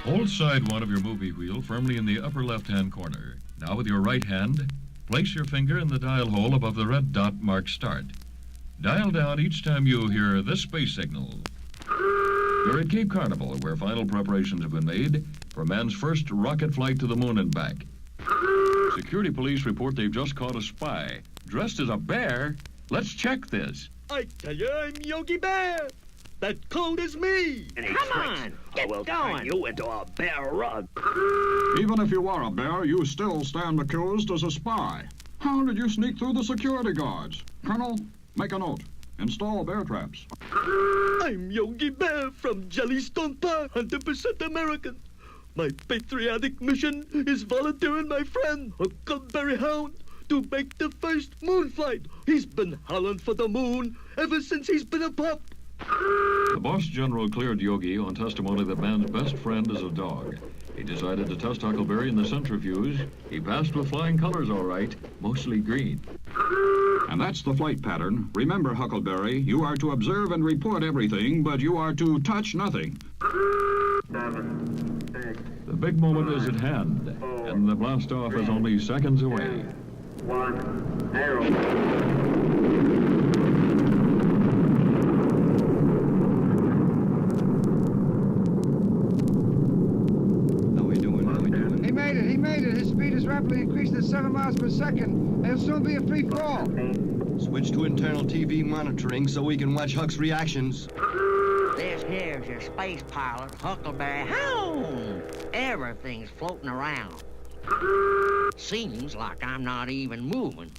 Hold side one of your movie wheel firmly in the upper left-hand corner. Now with your right hand, place your finger in the dial hole above the red dot marked start. Dial down each time you hear this space signal. You're at Cape Canaveral, where final preparations have been made for man's first rocket flight to the moon and back. Security police report they've just caught a spy. Dressed as a bear? Let's check this. I tell you, I'm Yogi Bear. That code is me. Come on, get going. Turn you into a bear rug. Even if you are a bear, you still stand accused as a spy. How did you sneak through the security guards? Colonel, make a note. Install bear traps. I'm Yogi Bear from Jellystone Park, 100% American. My patriotic mission is volunteering my friend, HUCKLEBERRY HOUND, to make the first moon flight. He's been howling for the moon ever since he's been a pup. The boss general cleared Yogi on testimony that man's best friend is a dog. He decided to test Huckleberry in the centrifuge. He passed with flying colors all right, mostly green. And that's the flight pattern. Remember, Huckleberry, you are to observe and report everything, but you are to touch nothing. 7, 6, The big moment is at hand, and the blast-off is only seconds away. 1, 0. He made it. His speed is rapidly increased at 7 miles per second. It'll soon be a free fall. Switch to internal TV monitoring so we can watch Huck's reactions. This here's your space pilot, HUCKLEBERRY HOUND. Everything's floating around. Seems like I'm not even moving.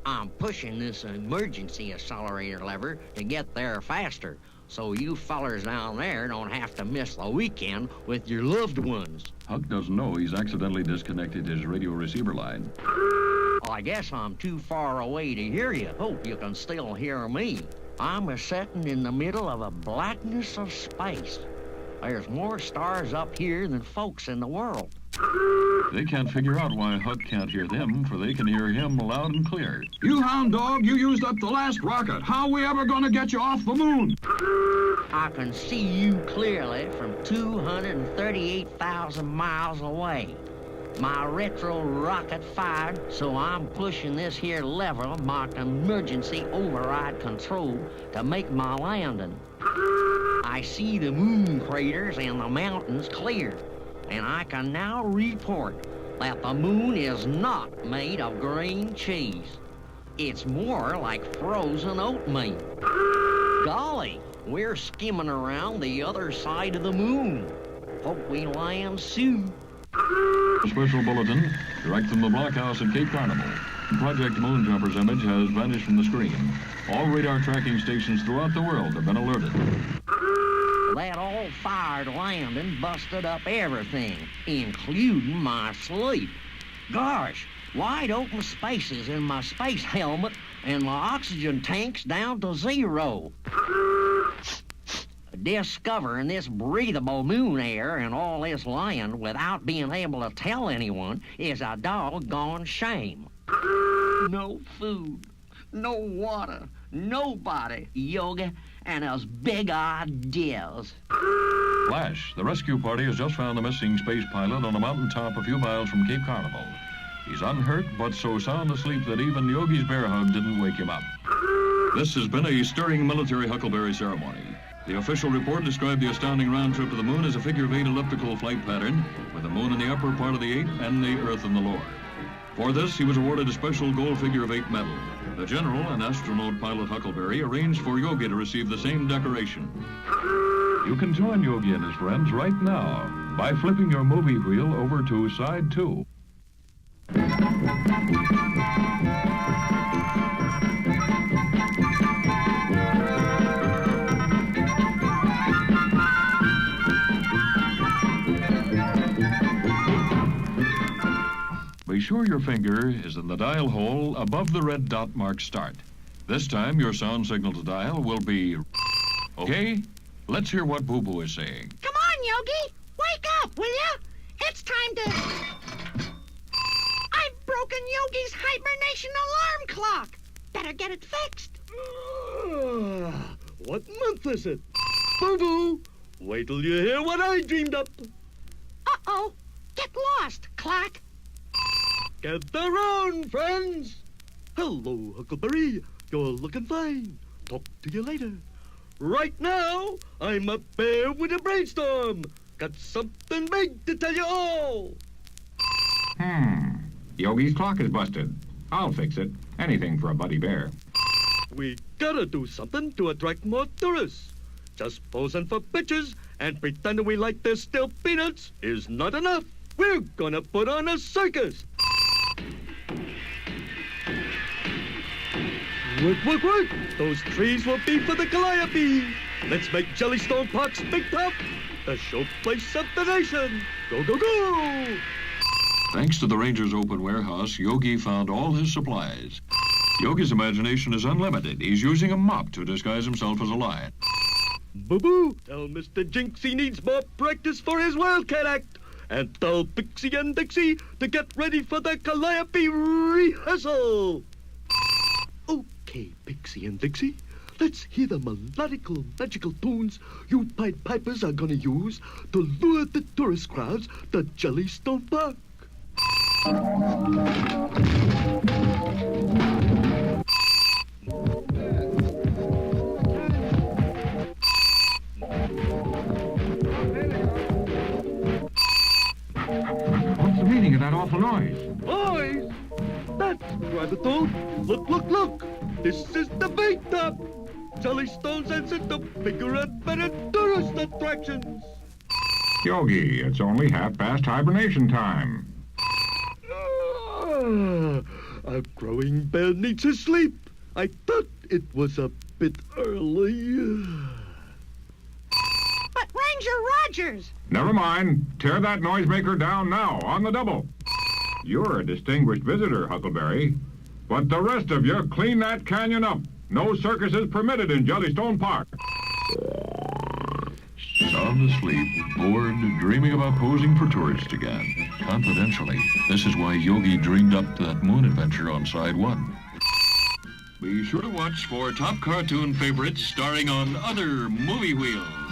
I'm pushing this emergency accelerator lever to get there faster, so you fellers down there don't have to miss the weekend with your loved ones. Huck doesn't know he's accidentally disconnected his radio receiver line. I guess I'm too far away to hear you. Hope you can still hear me. I'm a-setting in the middle of a blackness of space. There's more stars up here than folks in the world. They can't figure out why Huck can't hear them, for they can hear him loud and clear. You hound dog, you used up the last rocket. How are we ever going to get you off the moon? I can see you clearly from 238,000 miles away. My retro rocket fired, so I'm pushing this here lever marked emergency override control to make my landing. I see the moon craters and the mountains clear, and I can now report that the moon is not made of green cheese. It's more like frozen oatmeal. Golly, we're skimming around the other side of the moon. Hope we land soon. A special bulletin direct from the blockhouse at Cape Canaveral. Project Moonjumper's image has vanished from the screen. All radar tracking stations throughout the world have been alerted. That all-fired landing busted up everything, including my sleep. Gosh, wide open spaces in my space helmet and my oxygen tanks down to 0. Discovering this breathable moon air and all this land without being able to tell anyone is a doggone shame. No food, no water, nobody, Yogi, and those big ideas. Flash, the rescue party has just found the missing space pilot on a mountaintop a few miles from Cape Canaveral. He's unhurt, but so sound asleep that even Yogi's bear hug didn't wake him up. This has been a stirring military Huckleberry ceremony. The official report described the astounding round trip to the moon as a figure-of-8 elliptical flight pattern, with the moon in the upper part of the 8 and the Earth in the lower. For this, he was awarded a special gold figure-of-8 medal. The general and astronaut pilot Huckleberry arranged for Yogi to receive the same decoration. You can join Yogi and his friends right now by flipping your movie wheel over to side 2. Be sure your finger is in the dial hole above the red dot marked start. This time your sound signal to dial will be... Okay, let's hear what Boo Boo is saying. Come on, Yogi. Wake up, will ya? It's time to... I've broken Yogi's hibernation alarm clock. Better get it fixed. What month is it? Boo-boo, wait till you hear what I dreamed up. Uh-oh. Get lost, Clark. Gather round, friends. Hello, Huckleberry. You're looking fine. Talk to you later. Right now, I'm a bear with a brainstorm. Got something big to tell you all. Yogi's clock is busted. I'll fix it. Anything for a buddy bear. We gotta do something to attract more tourists. Just posing for pictures and pretending we like their stale peanuts is not enough. We're gonna put on a circus. Work. Those trees will be for the Calliope. Let's make Jellystone Park's big top the showplace of the nation. Go, go, go! Thanks to the Ranger's open warehouse, Yogi found all his supplies. Yogi's imagination is unlimited. He's using a mop to disguise himself as a lion. Boo-boo, tell Mr. Jinx he needs more practice for his Wildcat act. And tell Pixie and Dixie to get ready for the Calliope rehearsal. Okay, Pixie and Dixie, let's hear the melodical, magical tunes you Pied Pipers are gonna use to lure the tourist crowds to Jellystone Park. What's the meaning of that awful noise? Boys, that's Gravitone. Look. This is the big top. Jellystone's answer to bigger and better tourist attractions. Yogi, it's only 1/2 hibernation time. A growing bear needs his sleep. I thought it was a bit early. But Ranger Rogers. Never mind. Tear that noisemaker down now, on the double. You're a distinguished visitor, Huckleberry. But the rest of you, clean that canyon up. No circuses permitted in Jellystone Park. Sound asleep, bored, dreaming about posing for tourists again. Confidentially, this is why Yogi dreamed up that moon adventure on Side 1. Be sure to watch for top cartoon favorites starring on other movie wheels.